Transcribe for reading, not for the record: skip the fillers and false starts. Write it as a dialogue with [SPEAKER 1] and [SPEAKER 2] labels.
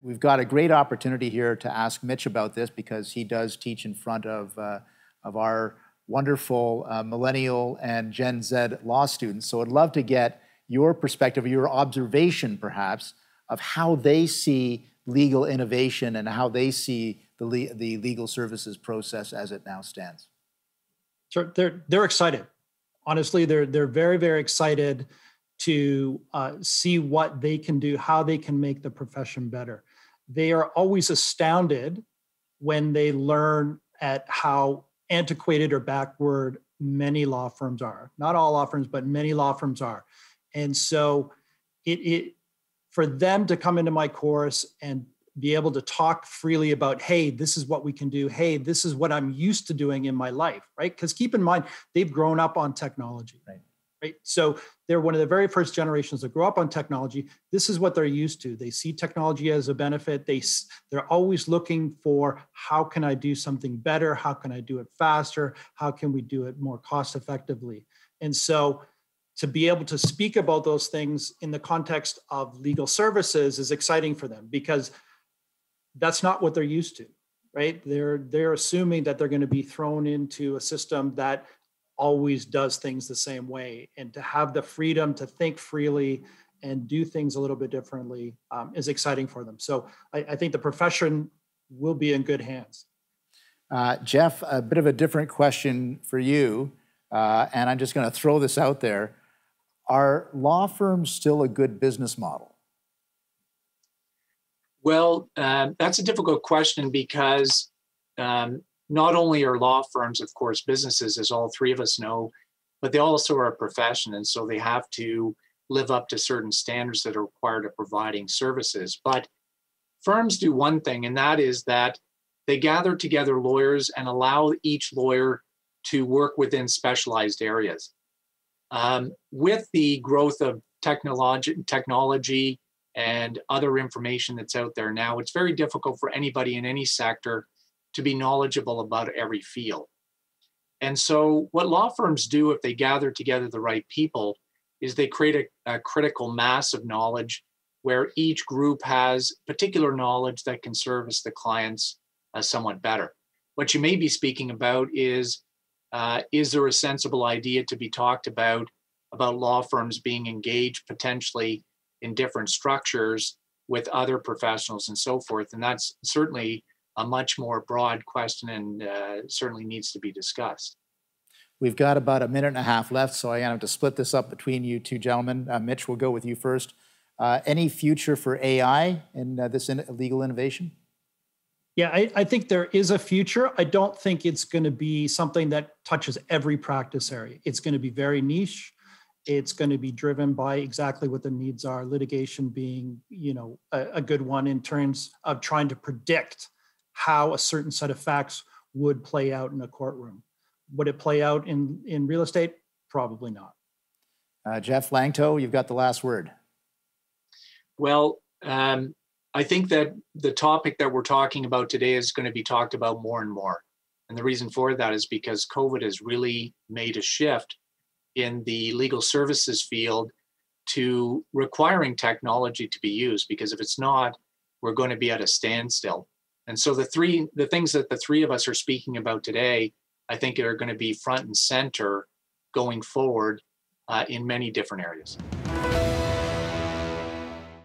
[SPEAKER 1] We've got a great opportunity here to ask Mitch about this because he does teach in front of our wonderful millennial and Gen Z law students. So I'd love to get your perspective, your observation perhaps, of how they see legal innovation and how they see the legal services process as it now stands.
[SPEAKER 2] Sure, they're excited. Honestly, they're very, very excited to see what they can do, how they can make the profession better. They are always astounded when they learn at how antiquated or backward many law firms are. Not all law firms, but many law firms are. And so for them to come into my course and be able to talk freely about, hey, this is what we can do. Hey, this is what I'm used to doing in my life, right? Because keep in mind, they've grown up on technology, right? So they're one of the very first generations that grow up on technology. This is what they're used to. They see technology as a benefit. They're always looking for, how can I do something better? How can I do it faster? How can we do it more cost effectively? And so to be able to speak about those things in the context of legal services is exciting for them, because that's not what they're used to, right? They're assuming that they're going to be thrown into a system that always does things the same way, and to have the freedom to think freely and do things a little bit differently is exciting for them. So I think the profession will be in good hands.
[SPEAKER 1] Jeff, a bit of a different question for you, and I'm just going to throw this out there. Are law firms still a good business model?
[SPEAKER 3] Well, that's a difficult question because not only are law firms, of course, businesses, as all three of us know, but they also are a profession. And so they have to live up to certain standards that are required of providing services. But firms do one thing, and that is that they gather together lawyers and allow each lawyer to work within specialized areas. With the growth of technology and other information that's out there now, it's very difficult for anybody in any sector to be knowledgeable about every field. And so what law firms do, if they gather together the right people, is they create a critical mass of knowledge where each group has particular knowledge that can service the clients somewhat better. What you may be speaking about is there a sensible idea to be talked about law firms being engaged potentially in different structures with other professionals and so forth? And that's certainly a much more broad question and certainly needs to be discussed.
[SPEAKER 1] We've got about a minute and a half left, so I have to split this up between you two gentlemen. Mitch, we'll go with you first. Any future for AI in this legal innovation?
[SPEAKER 2] Yeah, I think there is a future. I don't think it's going to be something that touches every practice area. It's going to be very niche. It's going to be driven by exactly what the needs are, litigation being, a good one in terms of trying to predict how a certain set of facts would play out in a courtroom. Would it play out in real estate? Probably not.
[SPEAKER 1] Jeff Langto, you've got the last word.
[SPEAKER 3] Well, I think that the topic that we're talking about today is going to be talked about more and more. And the reason for that is because COVID has really made a shift in the legal services field to requiring technology to be used, because if it's not, we're going to be at a standstill. And so the things that the three of us are speaking about today, I think are going to be front and center going forward in many different areas.